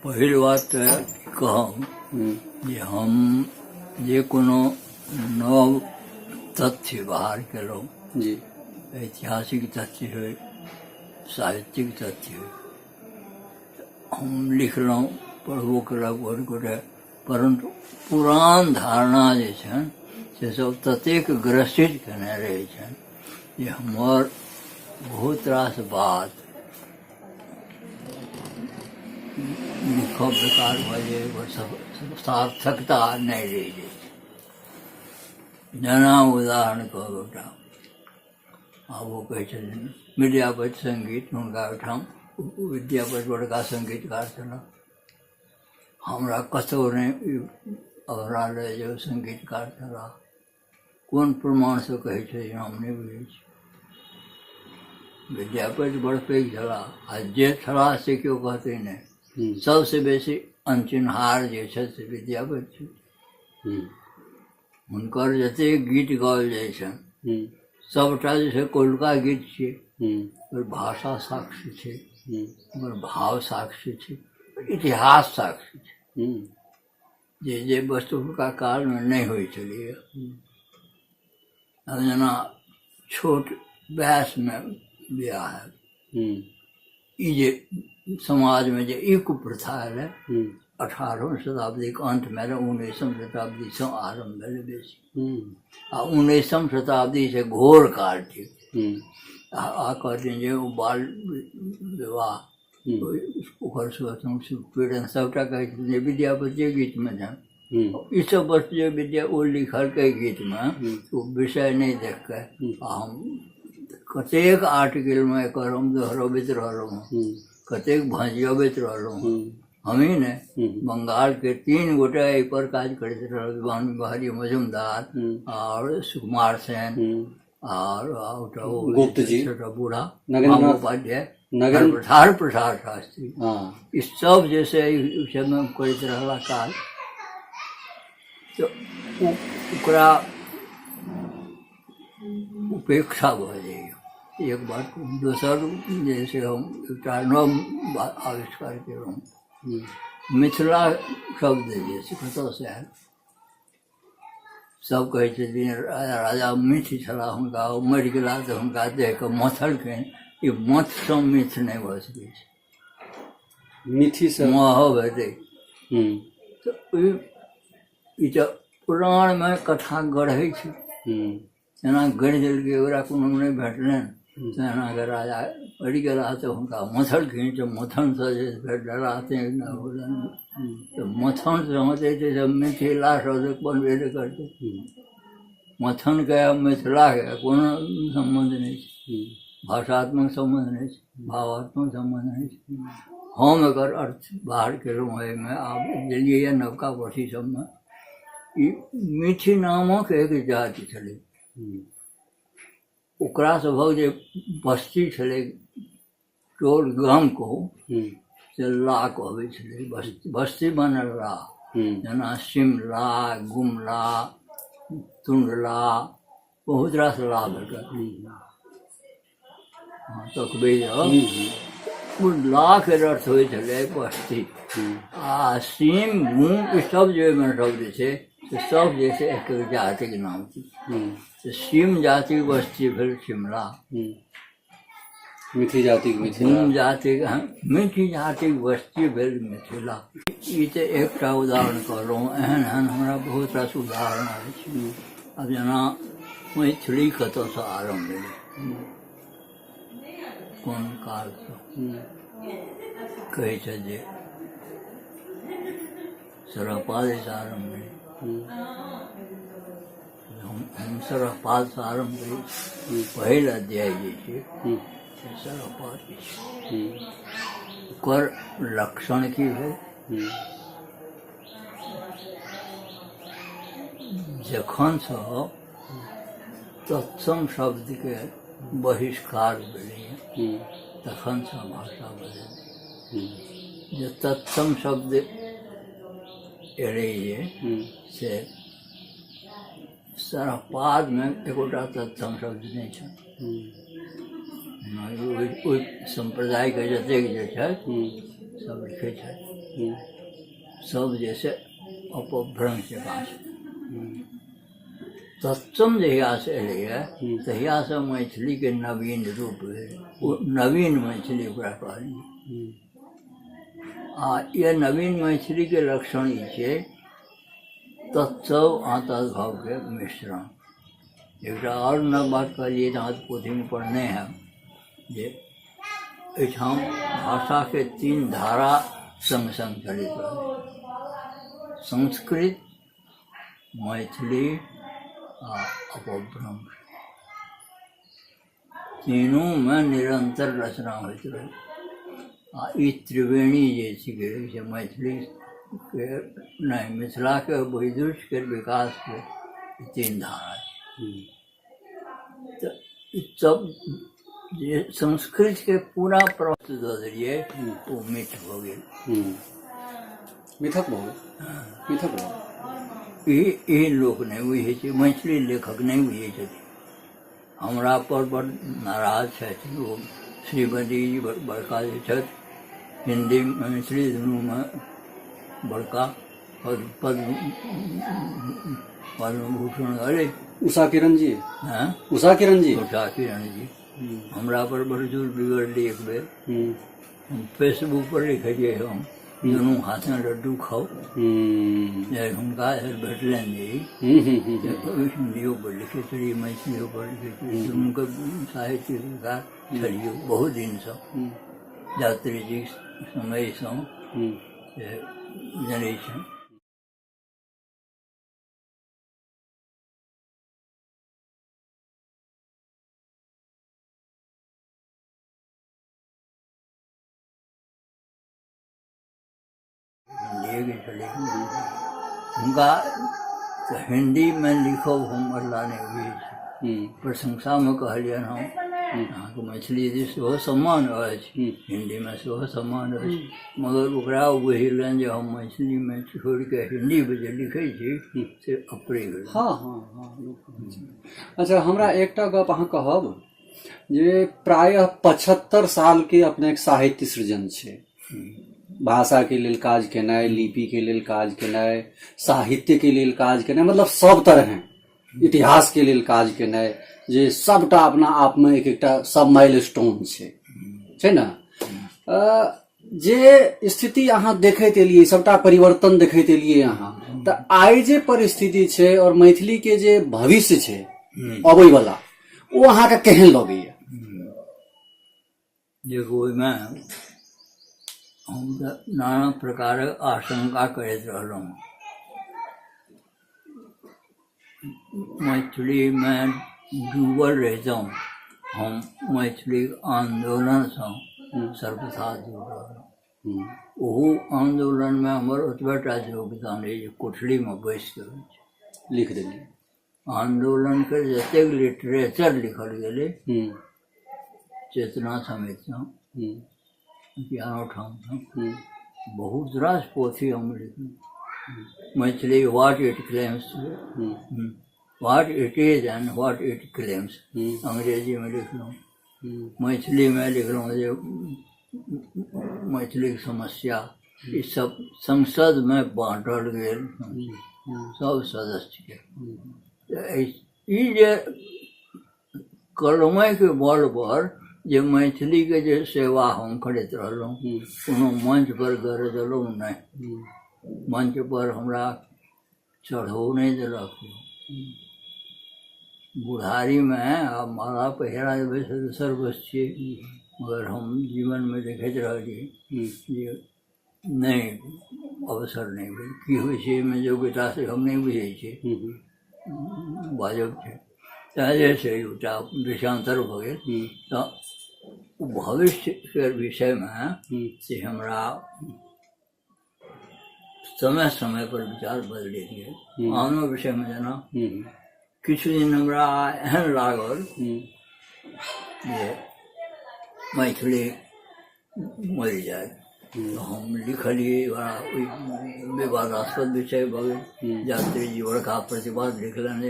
पहिल बात तऽ कहब जे हम जे कोनो नव तथ्य बाहर केलहुँ, जी ऐतिहासिक तथ्य होय, साहित्यिक तथ्य होय, हम लिखलहुँ, पढ़बो केलक बहुत गोटे, परन्तु पुरान धारणा जे छनि से सब ततेक ग्रसित केने रहै छनि जे हमर बहुत रास बात लिखब बेकार भऽ जाय, सार्थकता नहि रहि जाइ छै। जेना उदाहरण कहब एकटा, आब ओ कहै छथिन विद्यापति सङ्गीत, हुनका ओहिठाम विद्यापति बड़का सङ्गीतकार छलाह, हमरा कतहु नहि अवरा रहै जे ओ सङ्गीतकार छलाह। कोन प्रमाणसँ कहै छै हम नहि बुझै छी। विद्यापति बड़ पैघ छलाह, आ जे छलाह से केओ कहतै नहि। सबसे बेसी अनचिन्हार जे छथि से विद्यापति छथि। हुनकर जतेक गीत गाओल जाइ छनि सबटा जे छै कौलका गीत छियै, ओकर भाषा साक्षी छै, ओकर भाव साक्षी छै, इतिहास साक्षी छै, जे वस्तु हुनका कालमे नहि होइ छलैए। अब जेना छोट वयसमे बियाह हैत, ई जे समाजमे जे ई कुप्रथा एलै 18वीं शताब्दीके अन्तमे रहै, 19वीं शताब्दीसँ आरम्भ भेलै बेसी, आ 19वीं शताब्दी से घोर काल थिक। आ कहथिन जे ओ बाल विवाह, ओकर शोषण, उत्पीड़न सबटा कहै छथिन जे विद्यापतिए गीतमे छनि। ई सब वस्तु जे विद्या ओ लिखलकै गीतमे, ओ विषय नहि देखिके आ हम कतेक आर्टिकलमे एकर हम दोहरबैत रहलहुँ हँ, कतेक भजियबैत रहलहुँ हँ। हमही ने बंगाल के 3 गोटे एहि पर काज करैत रहल, विमान बिहारी मजुमदार और सुकुमार सेन और गुप्त जी, बूढ़ा उपाध्याय, हर प्रसाद शास्त्री, ई सब जैसे सबमे करैत रहला काज, तो ओकरा उपेक्षा भऽ जाइए। एक बात। दोसर जैसे हम एकटा नव आविष्कार केलहुँ, मिथिला शब्द जे छै कतऽसँ आयल। सब कहै छथिन राजा मिथ छलाह, हुनका ओ मरि गेला तऽ हुनका देहके मथलखिन। ई मथसँ मिथ नहि भऽ सकै छै, मिथीसँ मह हेतै। तऽ ई तऽ पुराणमे कथा गढ़ै छै, जेना गढ़ि देलकै, ओकरा कोनो नहि भेटलनि, तेना कऽ राजा मरि गेला तऽ हुनका मथलखिन, तऽ मथनसँ जे भेटला नहि होलनि, तऽ मथनसँ होतै तऽ मिथिला शब्द बनबे नहि करतै। मथनके आ मिथिलाके कोनो सम्बन्ध नहि छै, भाषात्मक सम्बन्ध नहि छै, भावात्मक सम्बन्ध नहि छै। हम एकर अर्थ बाहर केलहुँ एहिमे, आब गेलियै नवका पोथी सबमे। ई मिथि नामक एक जाति छलै, ओकरा सभक जे बस्ती छलै, टोल गाम कहू से ला कहबै छलै, बस्ती बनल ला, जेना शिमला, गुमला, तुंडला, बहुत रास ला भेटल। तकबै ओ लाके अर्थ होइ छलै बस्ती, आ सीम, गुम, ई सब जे ओहिमे शब्द छै से सब जे छै एक जातिके नाम छै। सीम जातिक बस्ती भेल शिमला, मिथि जातिक गुम जातिक मिथि जातिक बस्ती भेल मिथिला। ई तऽ एकटा उदाहरण कहलहुँ, एहन एहन हमरा बहुत रास उदाहरण अछि। अब जेना मैथिली कतऽसँ आरम्भ भेलै, कोन कालसँ, कहै छै जे सरहपादेसँ आरम्भ भेलै। हम सरहपादसँ आरम्भ करै छी। पहिल अध्याय जे छै से सरहपाद छै। ओकर लक्षण की भेल, जखनसँ तत्सम शब्दके बहिष्कार भेलैए, तखनसँ भाषा बदललै। जे तत्सम शब्द एलैए से सरहपादमे एकोटा तत्सम शब्द नहि छनि। ओहि सम्प्रदायके जतेक जे छथि सब लिखे थे, सब जैसे अपभ्रंश जकाँ छै। तत्सम जहिया से एलैए तहिया से मैथिली के नवीन रूप भेल, ओ नवीन मैथिली ओकरा कहलियै। आ ये नवीन मैथिली के लक्षण ई छै तत्सव आ तद्भव के मिश्रण। एकटा और नव बात कहलियै जहाँ पोथी में पढ़ने हैं जे एहिठाम भाषा के 3 धारा संग संग चलित रहै, संस्कृत, मैथिली आ अपभ्रंश, तीनों में निरंतर रचना होइत रहे। आ ई त्रिवेणी जे छिकै से मैथिली के नहीं, मिथिला के वैदुष्य के विकास के 3 धारा छै। तो ई सब जे संस्कृत के पूरा प्रवृत्ति दऽ देलियै ओ मिथ भऽ गेल, मिथक भऽ गेल, मिथक भऽ गेल। ई लोक नहीं बुझै छै, मैथिली लेखक नहीं बुझै छथिन। हमरा पर बड़ नाराज छथि ओ श्रीमती जी बड़का जे छथि, हिंदी मैथिली दुनू में बड़का पद्म भूषण। अरे उषा किरण जी, हैं उषा किरण जी, उषा किरण जी हमरा पर बड़ जोर बिगड़ली। एक बेर हम फेसबुक पर लिखलियै हम दुनू हाथ में लड्डू खाओ, हुनका भेटलनि जे हिंदियो पर लिखे छलियै, मैथिलियो पर लिखे छलियै, दुनू के साहित्य विकार छलियै बहुत दिन से, यात्री जी समय से जनै छै। हुनका हिंदी में लिखब हम अल्लाह नहीं बुझै छै। प्रशंसा में कहलियनि हम अहाँके मैथिली दिस सेहो सम्मान अछि, हिंदी में सेहो सम्मान अछि, मगर ओकरा बुझेलनि जे हम मैथिली में छोड़ि के हिंदी में जे लिखै छी से अप्रिय भेल। हाँ हाँ हाँ। अच्छा, हमरा एकटा गप अहाँ कहब जे प्रायः 75 साल के अपने साहित्य सृजन छै, भाषा के लेल काज केनाइ, लिपि के लेल काज केनाइ, साहित्य के लेल काज केनाइ, मतलब सब तरह इतिहास के लेल काज केनाइ, जे सबटा अपना आप में एक एकटा सब माइलस्टोन छै ना। जे स्थिति अहाँ देखैत एलियै, सबटा परिवर्तन देखैत एलियै अहाँ, तऽ आइ जे परिस्थिति छै और मैथिली के जे भविष्य छै अबै वाला, ओ अहाँके केहन लगैया? देखो, ओहिमे हम नाना प्रकारक आशंका करैत रहलहुँ। मैथिली में डूबल रहितहुँ हम, मैथिली आंदोलन से सर्वथा दूर रहलहुँ। ओहो आंदोलन में हमर ओतबेटा योगदान है जे कोठली में बैस के लिख देलियै। आंदोलन के जतेक लिटरेचर लिखल गेलै चेतना समेत ठाम बहुत रास पोथी हम लिखलहुँ। Maithili what it claims, what it is and what it claims अंग्रेजी में लिखलहुँ। मैथिली में लिखलहुँ जे मैथिली समस्या ई सब संसद में बाँटल गेल सब सदस्य के। ई जे कलमे के बल पर जे मैथिली के जे सेवा हम करैत रहलहुँ, कोनो मंच पर गरजलहुँ नहीं, मंच पर हमरा चढ़ो नहीं देलक। बुढ़ारी में आब माला पहिरा देबै से दोसर बस छियै, मगर हम जीवन में देखैत रहलियै जे नहीं अवसर नहीं भेल। की होइ छै एहिमे योग्यता से हम नहीं बुझै छियै, बाजब छै ताजे से एकटा विषयांतर भऽ गेल। तऽ भविष्य के विषय में से हमरा समय समय पर विचार बदलैत गेल। आनो विषय में जेना किछु दिन हमरा एहन लागल जे मैथिली मरि जाए, तो हम लिखलिए बड़ा विवादास्पद विषय भऽ गेल। यात्री जी बड़का प्रतिवाद लिखलनि,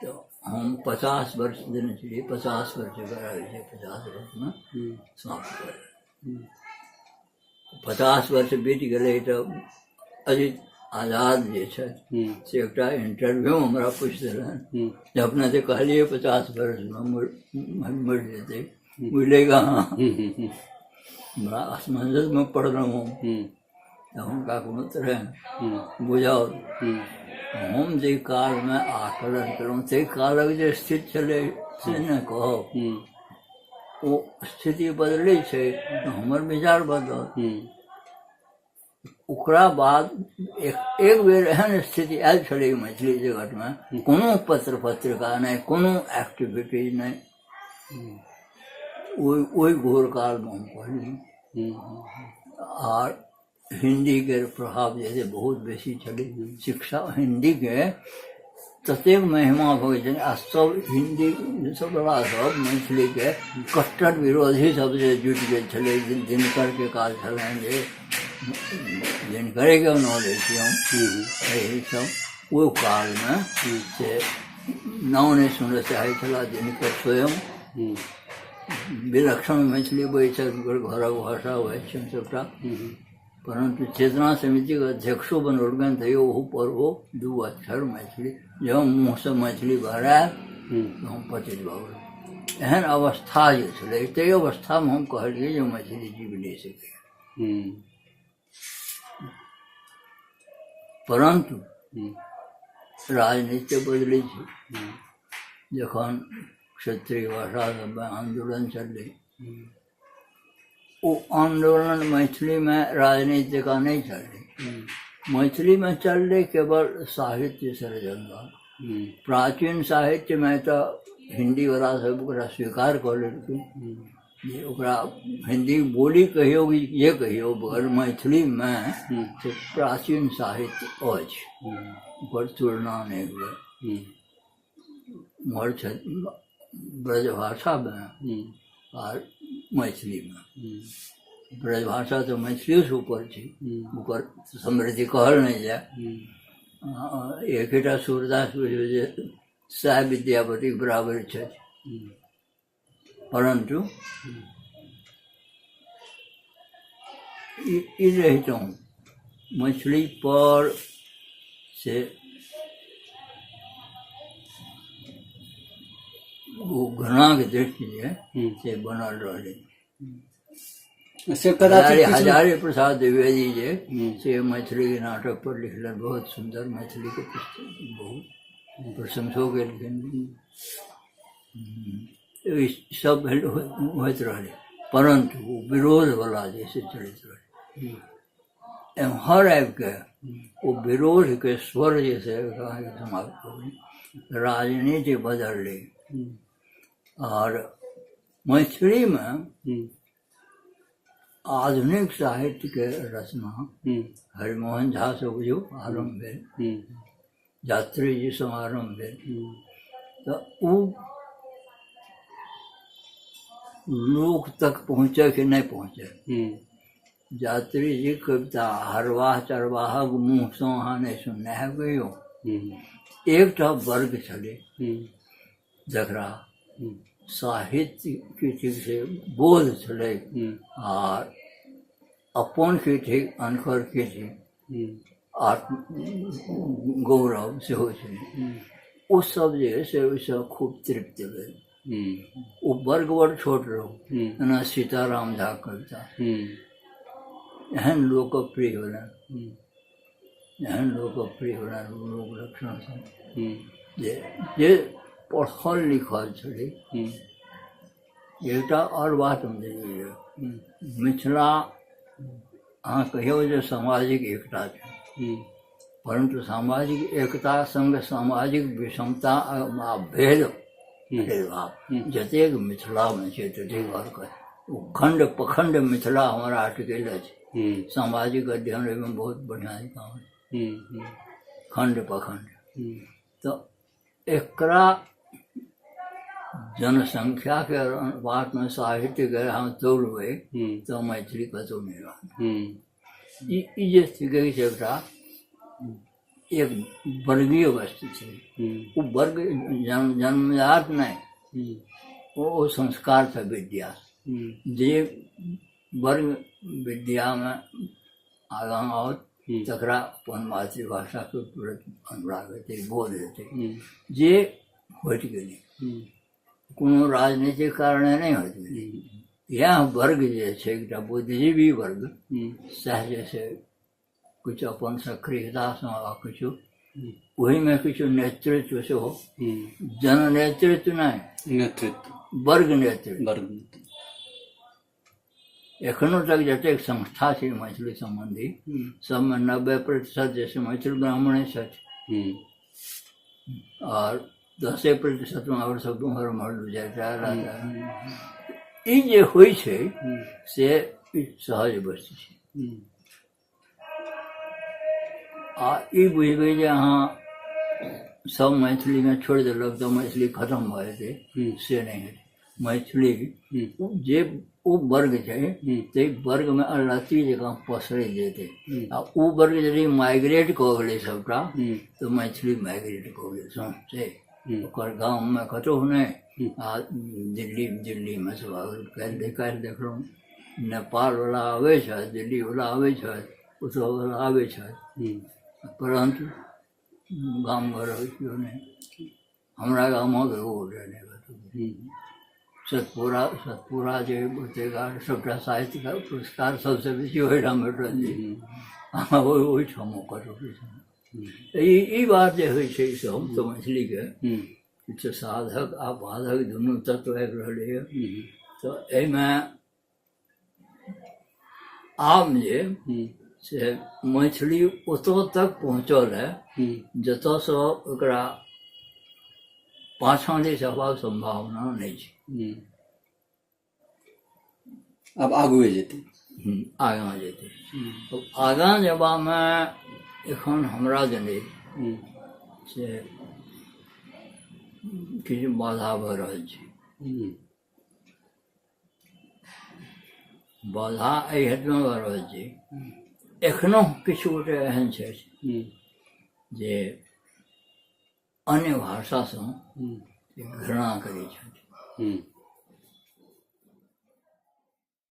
तो हम 50 वर्ष देने चाहिए, 50 वर्ष करा 50 वर्ष में समाप्त कर। 50 वर्ष बीत गए तो अजीत आजाद जे छे से एकटा इंटरव्यू हमरा पूछ देलन जे अपने से कहलिए 50 वर्ष में मर जेते, मिलेगा? बड़ा असमंजस में पड़ रहा हूँ। हुनका कोनो तरह बुझाओ हम जे काल में आकलन करूँ ते कालक जे स्थिति चले से न कहो, वो स्थिति बदले छे तो हमर विचार बदल। ओकरा बाद एक बेर एहन स्थिति आयल छलै मैथिली जगत में, कोनो पत्र पत्रिका नहीं, कोनो एक्टिविटीज नहीं, ओहि घोर काल में हम पढ़ली। और हिंदी के प्रभाव जैसे बहुत बेसी चले, शिक्षा हिंदी के ततेक महिमा हो गई। आ सब हिंदी सब बड़ा सब मैथिली के कट्टर विरोधी सब जे जुट गए छले, दिनकर के काल छलनि जे दिनकरे के नॉलेज हम सब वो काल में से नाव नहीं सुन चाहे छला। दिनकर स्वयं विलक्षण मैथिली बजै छथि, घरक भाषा होइ छनि सबटा, परंतु चेतना समिति के अध्यक्षो बनौलगन तैयो ओहू पर ओ 2 अक्षर मैथिली जब मुँह से मैथिली बहरायल तो हम पतित भऽ गेल। एहन अवस्था जे छलै, ताहि अवस्था में हम कहलियै जे मैथिली जीव नहि सकैए। परंतु राजनीति बदलै छै। जखन क्षत्रिय भाषा सब आंदोलन चललै, वो आंदोलन मैथिली में राजनीति का नहीं चले, मैथिली में चलले केवल साहित्य सृजन। प्राचीन साहित्य में तो हिंदी वाला सब ओकरा स्वीकार कर लेलखिन जे ओकरा हिंदी बोली कहियो ये कहियो, मगर मैथिली में से प्राचीन साहित्य अछि, ओकर तुलना नहीं हुए। मर ब्रजभाषा में और मैथिली में, ब्रजभाषा तो मैथिली से ऊपर थी, ऊपर समृद्धि कहल नहीं जाए। एक सूरदास सह विद्यापति बराबर छथि, परंतु ई रहता हूँ मैथिली पर से वो घृणा के दृष्टि से बनल रहे। हजारी प्रसाद द्विवेदी जे से मैथिली के नाटक पर लिखलन, बहुत सुंदर मैथिली के पुस्तक, बहुत प्रशंसो के लिखन सब होत रहे, परंतु वो विरोध वाला जैसे चलित रहे। हर आबि के वो विरोध के स्वर जैसे समाप्त हो गई, राजनीति बदल रही। और मैथिली में आधुनिक साहित्य के रचना हरिमोहन झा से बुझो आरम्भ भेल, यात्री जी से आरम्भ भेल, तो वो लोक तक पहुँचे कि नहीं पहुँचे। यात्री जी कविता हरवाह चरवाहक मुँह से अहाँ नहीं सुनने है कहियो। एकटा वर्ग छले जकरा साहित्य के ठीक से बोध छलै और अपन के ठीक अनकर के ठीक गौरव सेहो छलै। ओ सब जे है से ओहिसँ खूब तृप्त भेल। ओ वर्ग बड़ छोट रहू, जेना सीताराम झा कविता एहन लोकप्रिय होलनि, एहन लोकप्रिय होलनि लोक लक्षण सब जे पढ़ल लिखल छलै। एकटा और बात हम देखिए, मिथिला अहाँ कहियो जे सामाजिक एकता छै, परंतु सामाजिक एकता संग सामाजिक विषमता आ भेदभाव जतेक मिथिला में छै ततेक बड़का खंड पखंड मिथिला हमारा अटकल अछि। सामाजिक अध्ययन में बहुत बढ़िया काम है, खंड पखंड। तो एकरा जनसंख्या के अनुपात में साहित्य के हम तोड़बै तो मैथिली कतौ नहीं रह। ई जे थिकै छै एकटा एक वर्गीय वस्तु છે वो वर्ग जन्मजात नहीं वो संस्कार था विद्या जे वर्ग विद्या में आगा और तकरा अपन मातृभाषा के प्रति अनुराग हेतै बोध हेतै जे होइत गेलै कोनो राजनीतिक कारणे नहीं होइत गेलै यह वर्ग जे छै एकटा बुद्धिजीवी वर्ग सह जैसे कुछ अपन सक्रियता से कुछ वही में कुछ नेतृत्व से हो जन नेतृत्व नहीं नेतृत्व वर्ग नेतृत्व वर्ग एखनो तक जतेक संस्था छै मैथिली संबंधी सबमे 90% जैसे मैथिल ब्राह्मणे छथि और 10% में और सब उम्हर उम्हर जाता रहता ई जे होइ छै से सहज वस्तु छै आ ई बुझबै जे अहाँ सब मैथिली में छोड़ि देलक तऽ मैथिली खत्म भऽ जेतै से नहि हेतै मैथिली जे ओ वर्ग छै ताहि वर्ग में अल्लती जकाँ पसरैत जेतै आ ओ वर्ग यदि माइग्रेट कऽ गेलै सबटा तऽ मैथिली माइग्रेट कऽ गेलै सौंसे ओकर गाँव में कतहु नहि आ दिल्ली में सब काल्हि देखलहुँ नेपाल वाला आबै छथि दिल्ली वाला आबै छथि ओतऽ वाला आबै छथि परंतु गाम घर केओ नहीं हमरा गामक एगो नहीं सतपुरा जे ओतेक सबटा साहित्य पुरस्कार सबसे बेसी ओहिठाम भेटल छै ओहिठाम कतहु ई बात जे होइ छै सब तऽ मैथिलीके किछु साधक आ बाधक दुनू तत्व आबि रहलैए तऽ एहिमे आब जे से मैथिली ओतऽ तक पहुँचल है जतऽसँ ओकरा पाछाँ दिस हेबाक संभावना नहीं छै अब आगुए जेतै आगाँ जेतै आगाँ जेबामे एखन हमरा जने से किछु बाधा भऽ रहल छै बाधा एहि हेतुमे भऽ रहल छै एखनो किछु गोटे एहन छथि जे अन्य भाषासँ घृणा करै छथि